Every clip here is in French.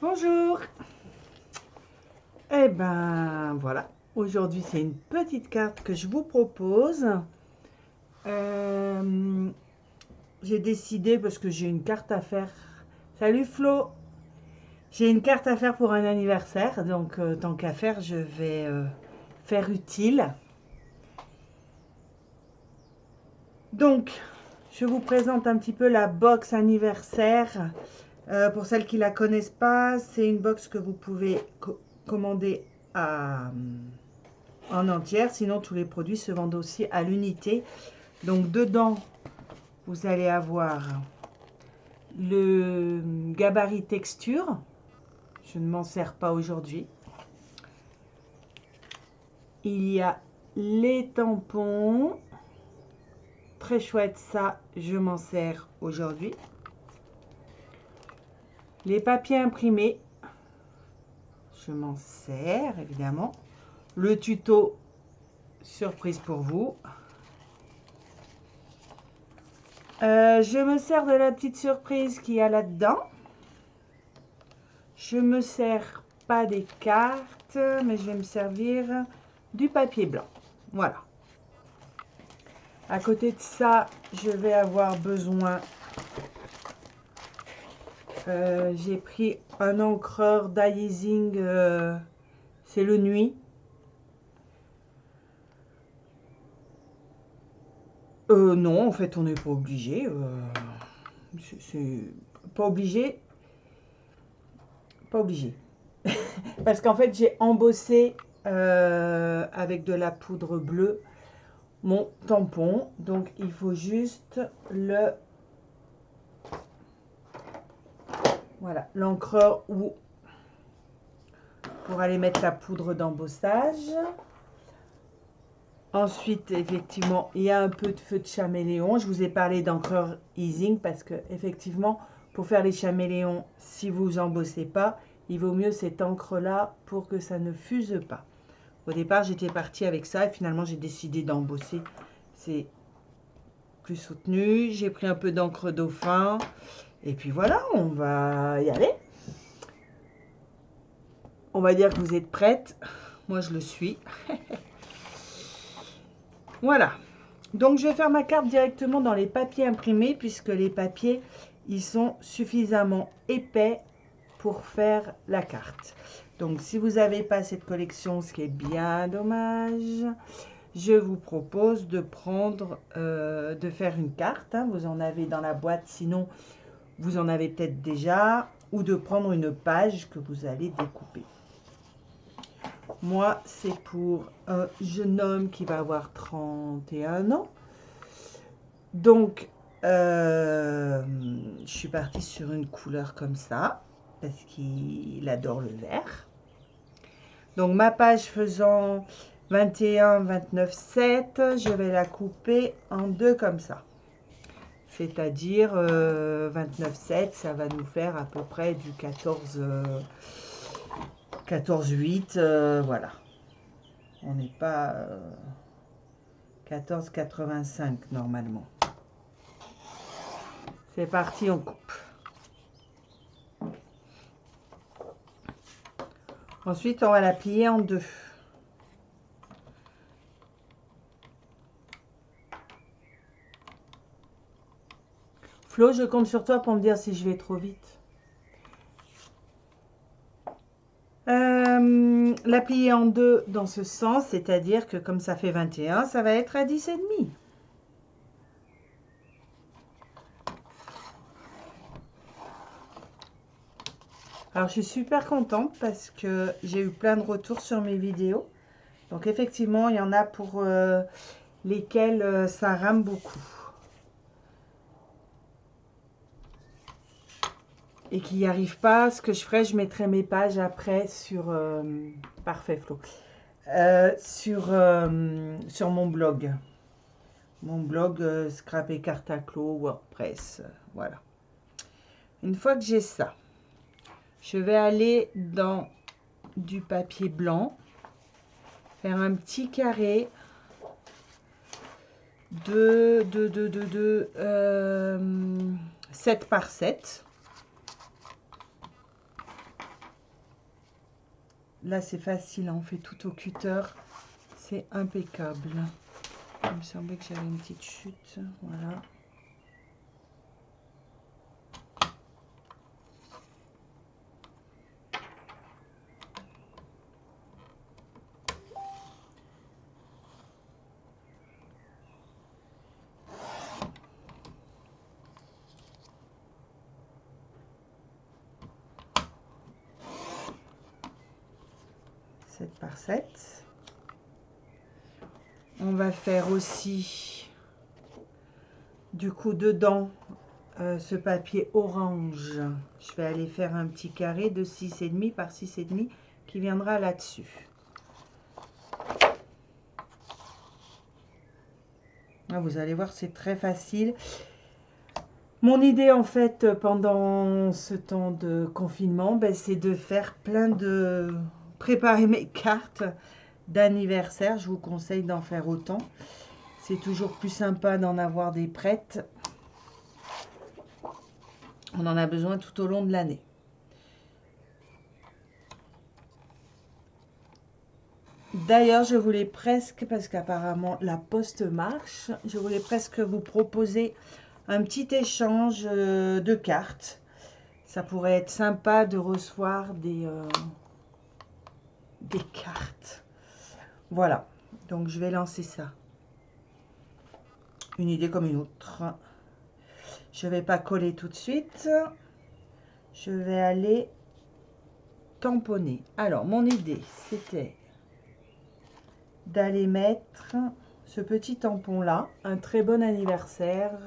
Bonjour. Eh ben voilà, aujourd'hui c'est une petite carte que je vous propose. J'ai décidé parce que j'ai une carte à faire. Salut Flo. J'ai une carte à faire pour un anniversaire, donc tant qu'à faire, je vais faire utile. Donc, je vous présente un petit peu la box anniversaire. Pour celles qui la connaissent pas, c'est une box que vous pouvez commander en entière. Sinon, tous les produits se vendent aussi à l'unité. Donc, dedans, vous allez avoir le gabarit texture. Je ne m'en sers pas aujourd'hui. Il y a les tampons. Très chouette, ça, je m'en sers aujourd'hui. Les papiers imprimés. Je m'en sers, évidemment. Le tuto, surprise pour vous. Je me sers de la petite surprise qu'il y a là-dedans. Je me sers pas des cartes, mais je vais me servir du papier blanc. Voilà. À côté de ça, je vais avoir besoin... j'ai pris un encreur dye-easing, c'est le Nuit. Non, en fait, on n'est pas obligé. C'est pas obligé. Pas obligé. Parce qu'en fait, j'ai embossé avec de la poudre bleue mon tampon. Donc, il faut juste le... Voilà, l'encreur ou pour aller mettre la poudre d'embossage. Ensuite, effectivement, il y a un peu de feu de chaméléon. Je vous ai parlé d'encreur easing parce que, effectivement, pour faire les chaméléons, si vous embossez pas, il vaut mieux cette encre-là pour que ça ne fuse pas. Au départ, j'étais partie avec ça et finalement, j'ai décidé d'embosser. C'est plus soutenu. J'ai pris un peu d'encre dauphin. Et puis voilà, on va y aller. On va dire que vous êtes prêtes. Moi, je le suis. Voilà. Donc, je vais faire ma carte directement dans les papiers imprimés puisque les papiers, ils sont suffisamment épais pour faire la carte. Donc, si vous n'avez pas cette collection, ce qui est bien dommage, je vous propose de prendre, de faire une carte. Hein. Vous en avez dans la boîte, sinon vous en avez peut-être déjà, ou de prendre une page que vous allez découper. Moi, c'est pour un jeune homme qui va avoir 31 ans. Donc, je suis partie sur une couleur comme ça, parce qu'il adore le vert. Donc, ma page faisant 21, 29, 7, je vais la couper en deux comme ça. C'est-à-dire 29, 7, ça va nous faire à peu près du 14, 14, 8, voilà. On n'est pas 14, 85 normalement. C'est parti, on coupe. Ensuite, on va la plier en deux. Flo, je compte sur toi pour me dire si je vais trop vite. La plier en deux dans ce sens, c'est-à-dire que comme ça fait 21, ça va être à 10,5. Alors, je suis super contente parce que j'ai eu plein de retours sur mes vidéos. Donc, effectivement, il y en a pour lesquels ça rame beaucoup. Et qui n'y arrivent pas, ce que je ferai, je mettrai mes pages après sur... parfait, Flo. Sur mon blog. Mon blog Scrap et Cartaclo, WordPress. Voilà. Une fois que j'ai ça, je vais aller dans du papier blanc, faire un petit carré de 7 par 7. là c'est facile, hein, on fait tout au cutter. C'est impeccable. Il me semblait que j'avais une petite chute. Voilà. Par 7. On va faire aussi du coup dedans ce papier orange. Je vais aller faire un petit carré de 6,5 par 6,5 qui viendra là-dessus. Vous allez voir, c'est très facile. Mon idée en fait pendant ce temps de confinement, ben, c'est de faire plein de... préparer mes cartes d'anniversaire. Je vous conseille d'en faire autant. C'est toujours plus sympa d'en avoir des prêtes. On en a besoin tout au long de l'année. D'ailleurs, je voulais presque, parce qu'apparemment la poste marche, je voulais presque vous proposer un petit échange de cartes. Ça pourrait être sympa de recevoir des cartes. Voilà, donc je vais lancer ça. Une idée comme une autre. Je ne vais pas coller tout de suite. Je vais aller tamponner. Alors, mon idée, c'était d'aller mettre ce petit tampon là, un très bon anniversaire.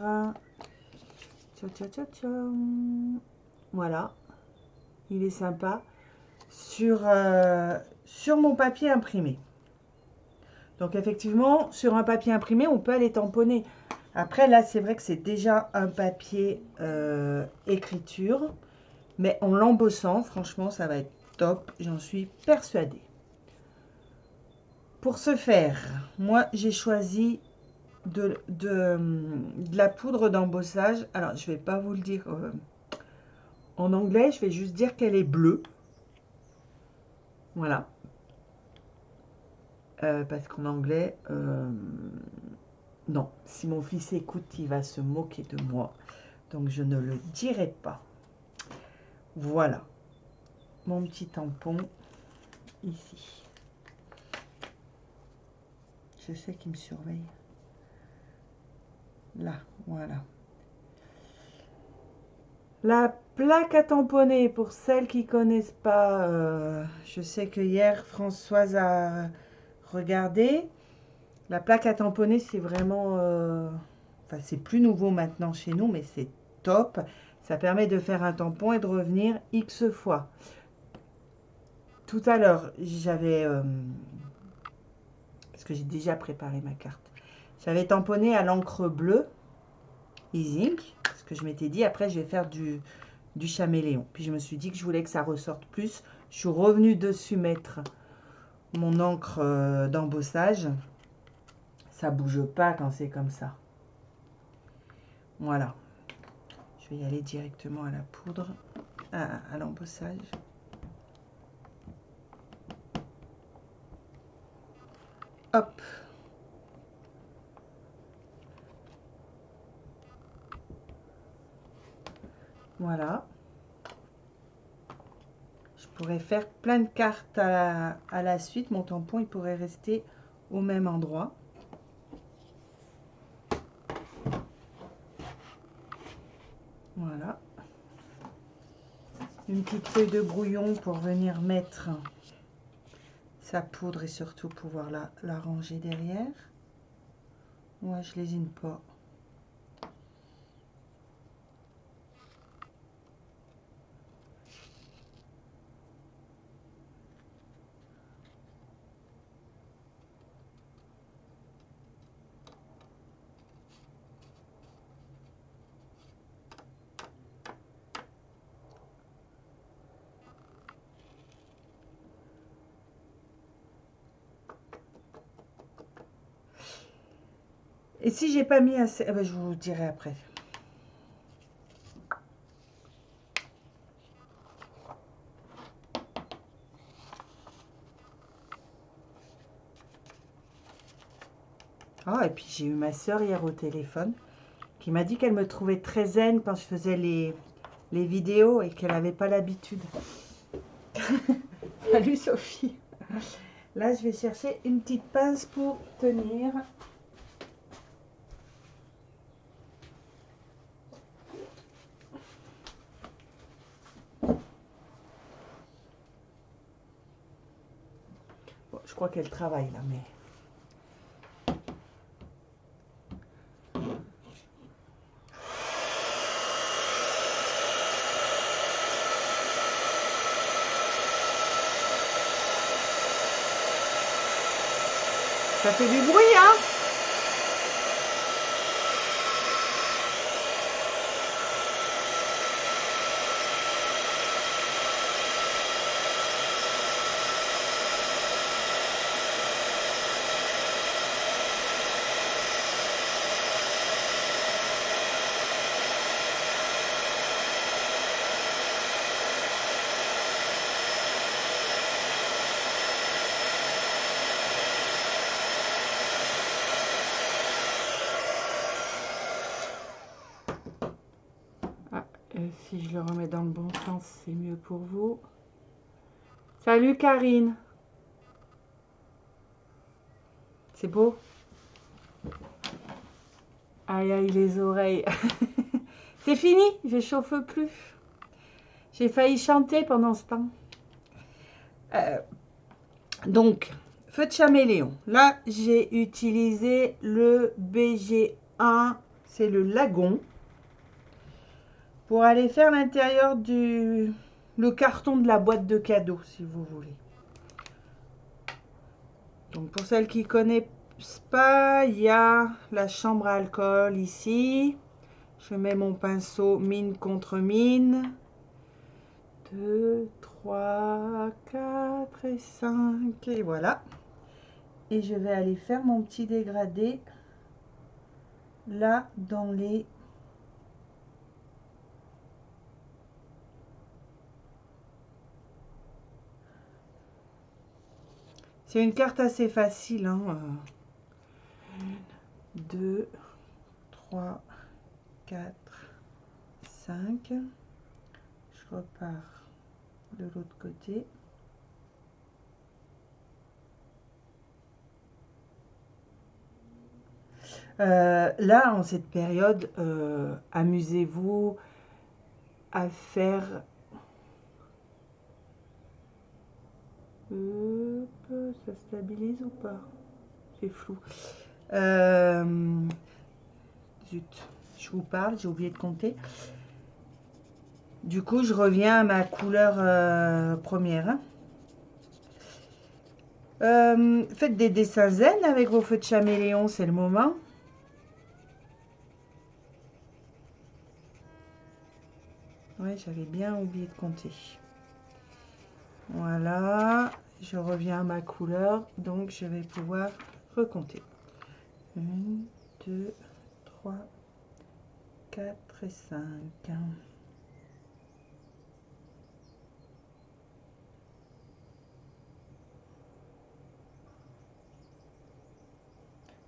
Voilà, il est sympa sur mon papier imprimé. Donc effectivement, sur un papier imprimé, on peut aller tamponner. Après, là, c'est vrai que c'est déjà un papier écriture, mais en l'embossant, franchement, ça va être top, j'en suis persuadée. Pour ce faire, moi, j'ai choisi de la poudre d'embossage. Alors, je ne vais pas vous le dire en anglais, je vais juste dire qu'elle est bleue. Voilà. Parce qu'en anglais, non. Si mon fils écoute, il va se moquer de moi. Donc, je ne le dirai pas. Voilà. Mon petit tampon ici. Je sais qu'il me surveille. Là, voilà. La plaque à tamponner, pour celles qui ne connaissent pas, je sais que hier, Françoise a regardé. La plaque à tamponner, c'est vraiment... enfin, c'est plus nouveau maintenant chez nous, mais c'est top. Ça permet de faire un tampon et de revenir X fois. Tout à l'heure, j'avais... parce que j'ai déjà préparé ma carte. J'avais tamponné à l'encre bleue, Easy Ink, parce que je m'étais dit, après, je vais faire du chaméléon. Puis je me suis dit que je voulais que ça ressorte plus. Je suis revenue dessus mettre mon encre d'embossage. Ça bouge pas quand c'est comme ça. Voilà. Je vais y aller directement à la poudre, à l'embossage. Hop. Voilà. Je pourrais faire plein de cartes à la suite. Mon tampon, il pourrait rester au même endroit. Voilà. Une petite feuille de brouillon pour venir mettre sa poudre et surtout pouvoir la ranger derrière. Moi, je lésine pas. Et si j'ai pas mis assez, ben, je vous dirai après. Oh, et puis j'ai eu ma soeur hier au téléphone qui m'a dit qu'elle me trouvait très zen quand je faisais les vidéos et qu'elle n'avait pas l'habitude. Salut Sophie. Là, je vais chercher une petite pince pour tenir. Bon, je crois qu'elle travaille là, mais... Ça fait du bruit, hein? Si je le remets dans le bon sens, c'est mieux pour vous. Salut Karine. C'est beau? Aïe aïe les oreilles. C'est fini, je chauffe plus. J'ai failli chanter pendant ce temps. Donc, feu de chaméléon. Là, j'ai utilisé le BG1, c'est le lagon, pour aller faire l'intérieur le carton de la boîte de cadeaux, si vous voulez. Donc, pour celles qui ne connaissent pas, il y a la chambre à alcool ici. Je mets mon pinceau mine contre mine. 2, 3, 4 et 5. Et voilà. Et je vais aller faire mon petit dégradé là dans les... C'est une carte assez facile. Hein. 1, 2, 3, 4, 5. Je repars de l'autre côté. Là, en cette période, amusez-vous à faire... ça stabilise ou pas? C'est flou. Zut, je vous parle, j'ai oublié de compter. Du coup, je reviens à ma couleur première. Faites des dessins zen avec vos feux de chaméléon, c'est le moment. Ouais, j'avais bien oublié de compter. Voilà, je reviens à ma couleur, donc je vais pouvoir recompter. 1, 2, 3, 4 et 5.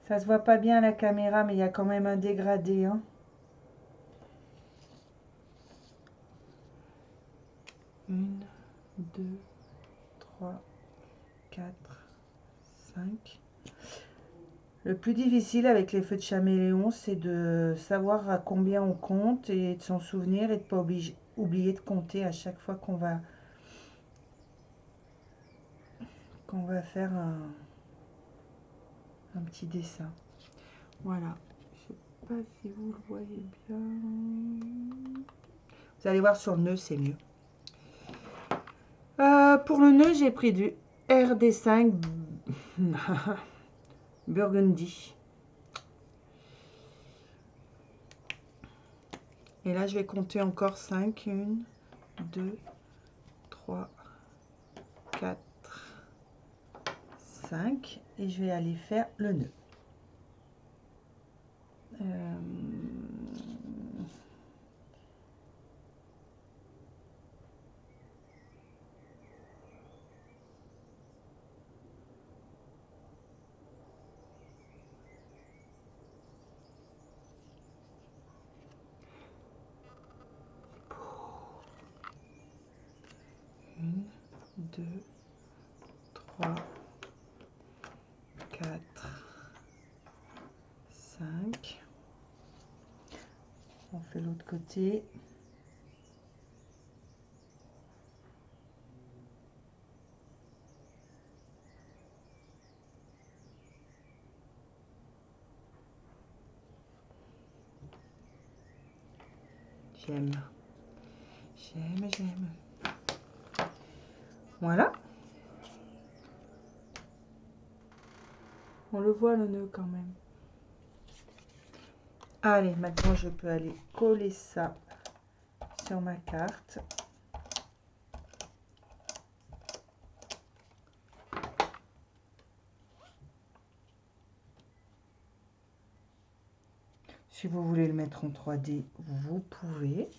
Ça se voit pas bien à la caméra, mais il y a quand même un dégradé. Hein. 1, 2, 3, 4, 5. Le plus difficile avec les feux de chaméléon, c'est de savoir à combien on compte et de s'en souvenir et de ne pas oublier de compter à chaque fois qu'on va faire un petit dessin. Voilà. Je ne sais pas si vous le voyez bien. Vous allez voir sur le nœud, c'est mieux. Pour le nœud, j'ai pris du RD5 Burgundy. Et là, je vais compter encore 5. 1, 2, 3, 4, 5. Et je vais aller faire le nœud. 2, 3, 4, 5. On fait l'autre côté. J'aime. J'aime, j'aime. Voilà. On le voit le nœud quand même. Allez, maintenant je peux aller coller ça sur ma carte. Si vous voulez le mettre en 3D, vous pouvez.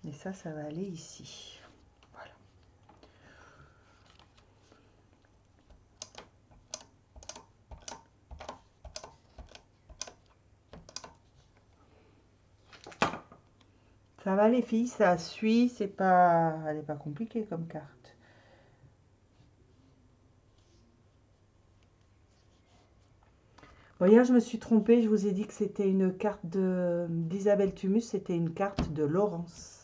Et ça va aller ici. Voilà. Ça va les filles, ça suit, c'est pas, elle n'est pas compliquée comme carte. Bon, hier je me suis trompée, je vous ai dit que c'était une carte d'Isabelle Thumus, c'était une carte de Laurence.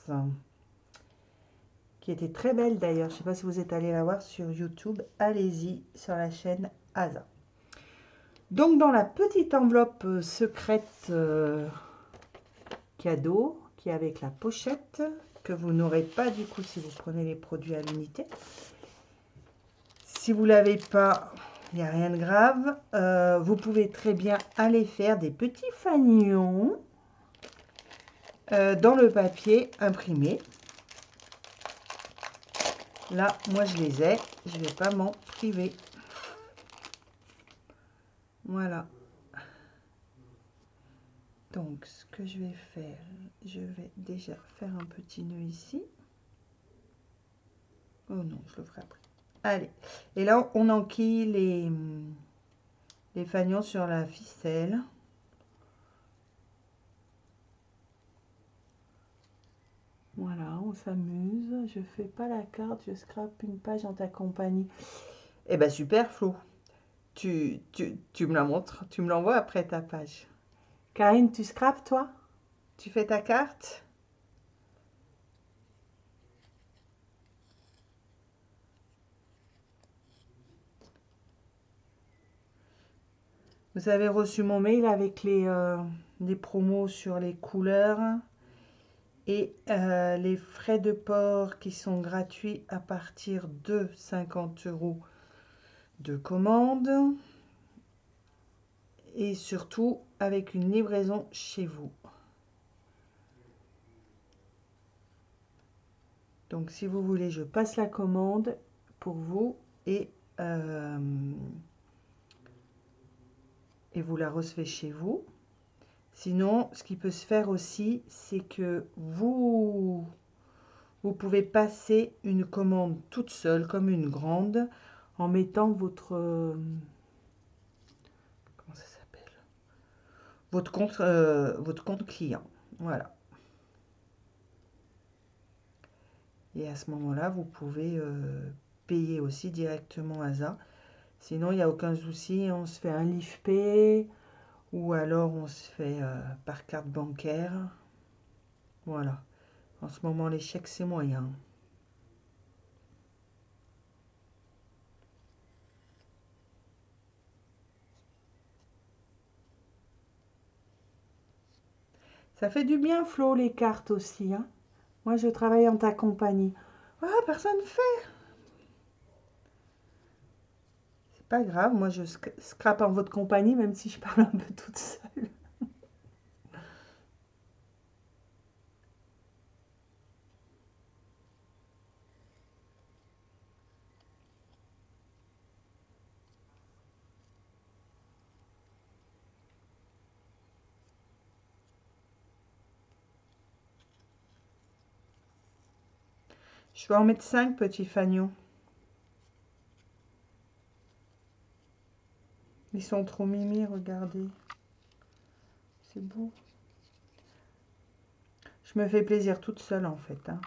Qui était très belle d'ailleurs, je ne sais pas si vous êtes allé la voir sur YouTube, allez-y sur la chaîne Asa. Donc dans la petite enveloppe secrète cadeau, qui est avec la pochette, que vous n'aurez pas du coup si vous prenez les produits à l'unité. Si vous ne l'avez pas, il n'y a rien de grave. Vous pouvez très bien aller faire des petits fanions dans le papier imprimé. Là, moi je les ai, je ne vais pas m'en priver. Voilà. Donc, ce que je vais faire, je vais déjà faire un petit nœud ici. Oh non, je le ferai après. Allez. Et là, on enquille les fanions sur la ficelle. Voilà, on s'amuse. Je fais pas la carte, je scrape une page en ta compagnie. Eh ben super, Flo. Tu me la montres, tu me l'envoies après ta page. Karine, tu scrapes, toi? Tu fais ta carte? Vous avez reçu mon mail avec les promos sur les couleurs et les frais de port qui sont gratuits à partir de 50 € de commande. Et surtout avec une livraison chez vous. Donc si vous voulez, je passe la commande pour vous et vous la recevez chez vous. Sinon, ce qui peut se faire aussi, c'est que vous pouvez passer une commande toute seule, comme une grande, en mettant votre... comment ça s'appelle? Votre compte client. Voilà. Et à ce moment-là, vous pouvez payer aussi directement Asa. Sinon, il n'y a aucun souci, on se fait un LivePay ou alors on se fait par carte bancaire. Voilà. En ce moment, les chèques, c'est moyen. Ça fait du bien, Flo, les cartes aussi. Hein. Moi, je travaille en ta compagnie. Ah, personne ne fait. C'est pas grave, moi, je scrape en votre compagnie, même si je parle un peu toute seule. Je vais en mettre 5 petits fanions. Ils sont trop mimi, regardez. C'est beau. Je me fais plaisir toute seule, en fait. Hein.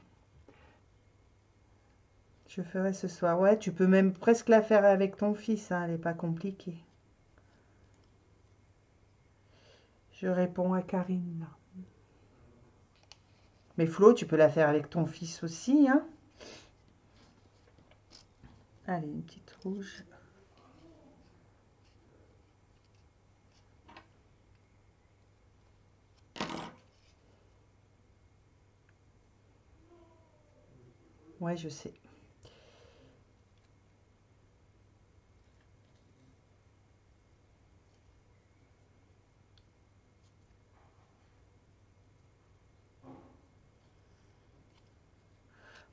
Je ferai ce soir. Ouais, tu peux même presque la faire avec ton fils, hein, elle n'est pas compliquée. Je réponds à Karine, là. Mais Flo, tu peux la faire avec ton fils aussi, hein. Allez, une petite rouge. Ouais, je sais.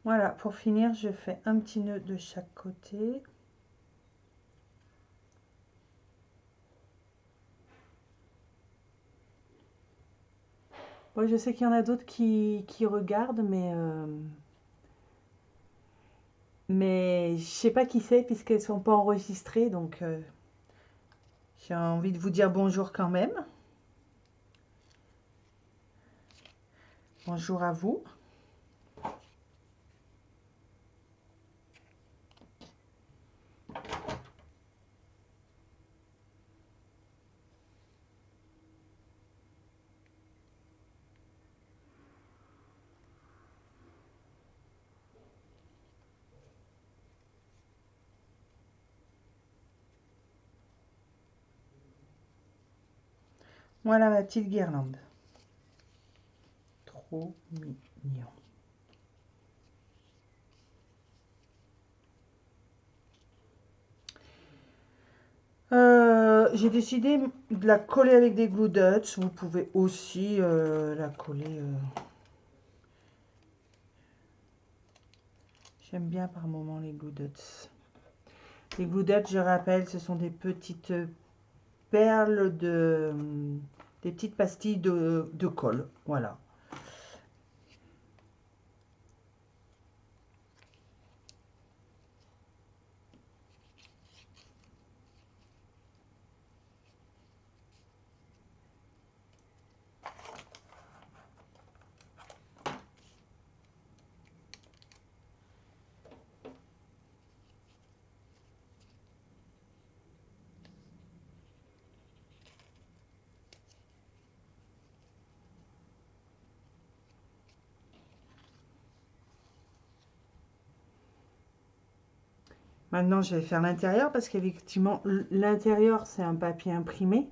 Voilà, pour finir, je fais un petit nœud de chaque côté. Bon, je sais qu'il y en a d'autres qui regardent, mais je sais pas qui c'est puisqu'elles sont pas enregistrées, donc j'ai envie de vous dire bonjour quand même. Bonjour à vous. Voilà ma petite guirlande. Trop mignon. J'ai décidé de la coller avec des glue dots. Vous pouvez aussi la coller. J'aime bien par moment les glue dots. Les glue dots, je rappelle, ce sont des petites perles des petites pastilles de colle. Voilà. Maintenant, je vais faire l'intérieur parce qu'effectivement, l'intérieur, c'est un papier imprimé.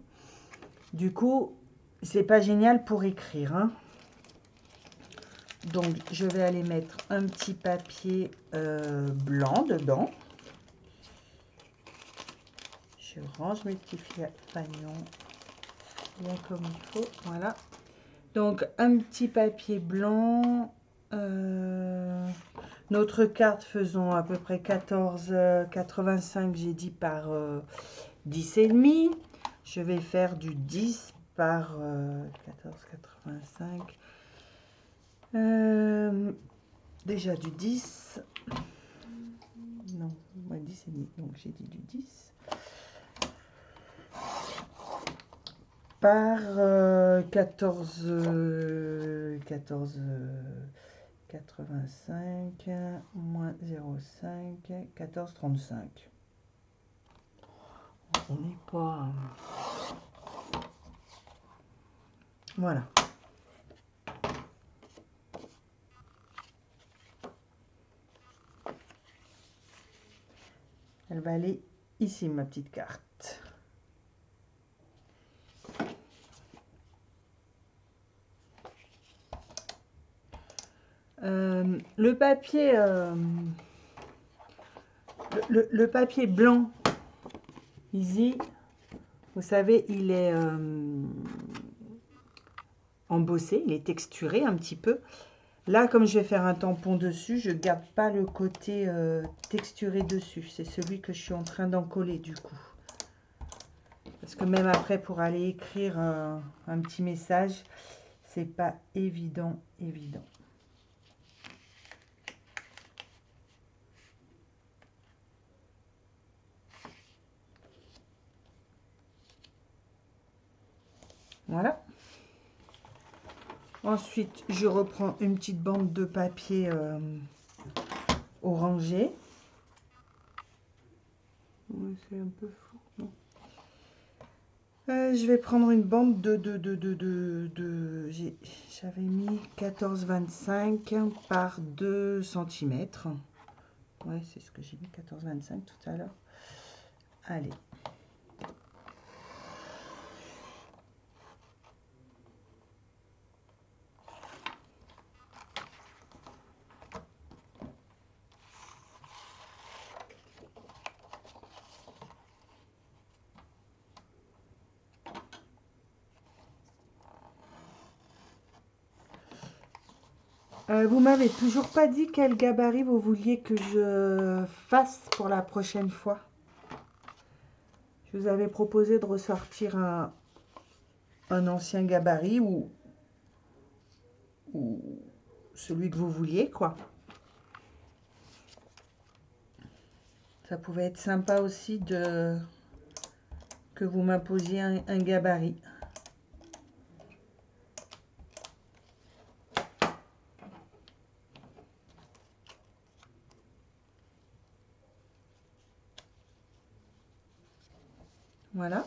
Du coup, c'est pas génial pour écrire, hein. Donc, je vais aller mettre un petit papier blanc dedans. Je range mes petits fanions bien comme il faut. Voilà. Donc, un petit papier blanc. Notre carte faisant à peu près 14,85, j'ai dit, par 10,5. Je vais faire du 10 par 14,85. Déjà du 10. Non, moi 10,5. Donc j'ai dit du 10. Par 85 moins 0,5, 14,35. On n'est pas... Voilà. Elle va aller ici, ma petite carte. Le papier... le papier blanc, Easy, vous savez, il est embossé, il est texturé un petit peu. Là, comme je vais faire un tampon dessus, je ne garde pas le côté texturé dessus. C'est celui que je suis en train d'en coller du coup. Parce que même après, pour aller écrire un petit message, c'est pas évident. Voilà. Ensuite, je reprends une petite bande de papier orangé. Ouais, c'est un peu fou, non? Je vais prendre une bande j'avais mis 14,25 par 2 cm. Ouais, c'est ce que j'ai mis, 14,25 tout à l'heure. Allez. Vous m'avez toujours pas dit quel gabarit vous vouliez que je fasse pour la prochaine fois. Je vous avais proposé de ressortir un ancien gabarit ou celui que vous vouliez, quoi. Ça pouvait être sympa aussi que vous m'imposiez un gabarit. Voilà.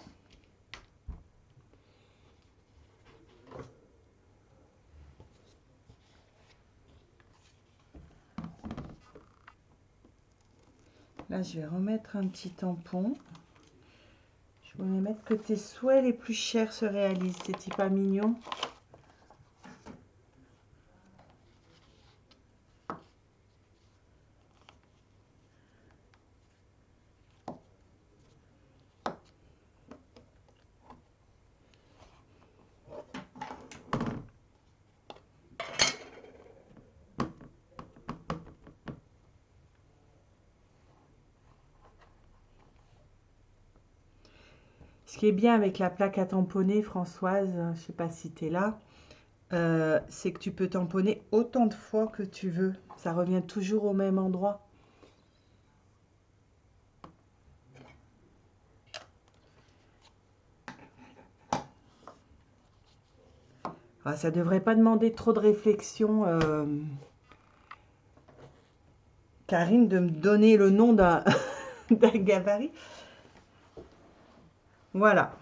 Là, je vais remettre un petit tampon. Je voulais mettre que tes souhaits les plus chers se réalisent. C'est pas mignon? Ce qui est bien avec la plaque à tamponner, Françoise, je ne sais pas si tu es là, c'est que tu peux tamponner autant de fois que tu veux. Ça revient toujours au même endroit. Ah, ça ne devrait pas demander trop de réflexion, Karine, de me donner le nom d'un gabarit. Voilà.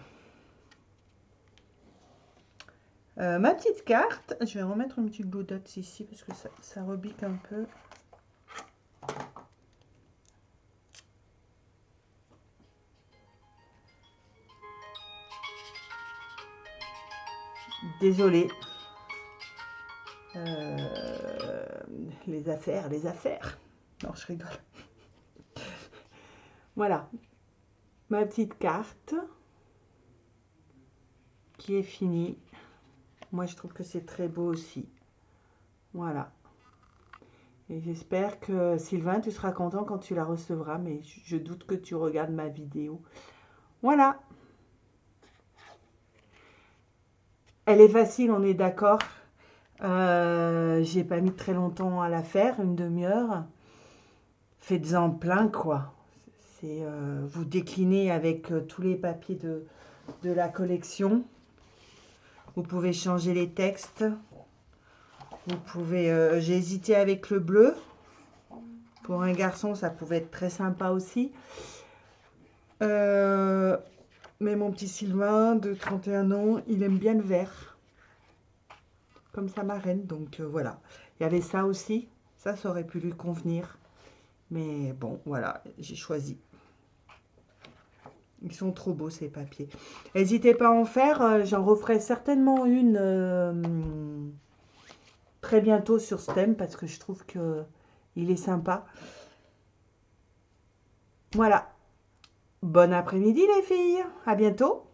Ma petite carte, je vais remettre une petite goudotte ici parce que ça rebique un peu. Désolée. Les affaires. Non, je rigole. Voilà. Ma petite carte qui est finie. Moi, je trouve que c'est très beau aussi. Voilà. Et j'espère que, Sylvain, tu seras content quand tu la recevras, mais je doute que tu regardes ma vidéo. Voilà. Elle est facile, on est d'accord. J'ai pas mis très longtemps à la faire, une demi-heure. Faites-en plein, quoi. Vous déclinez avec tous les papiers de la collection. Vous pouvez changer les textes. Vous pouvez... j'ai hésité avec le bleu. Pour un garçon, ça pouvait être très sympa aussi. Mais mon petit Sylvain de 31 ans, il aime bien le vert. Comme sa marraine. Donc voilà. Il y avait ça aussi. Ça aurait pu lui convenir. Mais bon, voilà, j'ai choisi. Ils sont trop beaux, ces papiers. N'hésitez pas à en faire. J'en referai certainement une très bientôt sur ce thème parce que je trouve que il est sympa. Voilà. Bon après-midi les filles. À bientôt.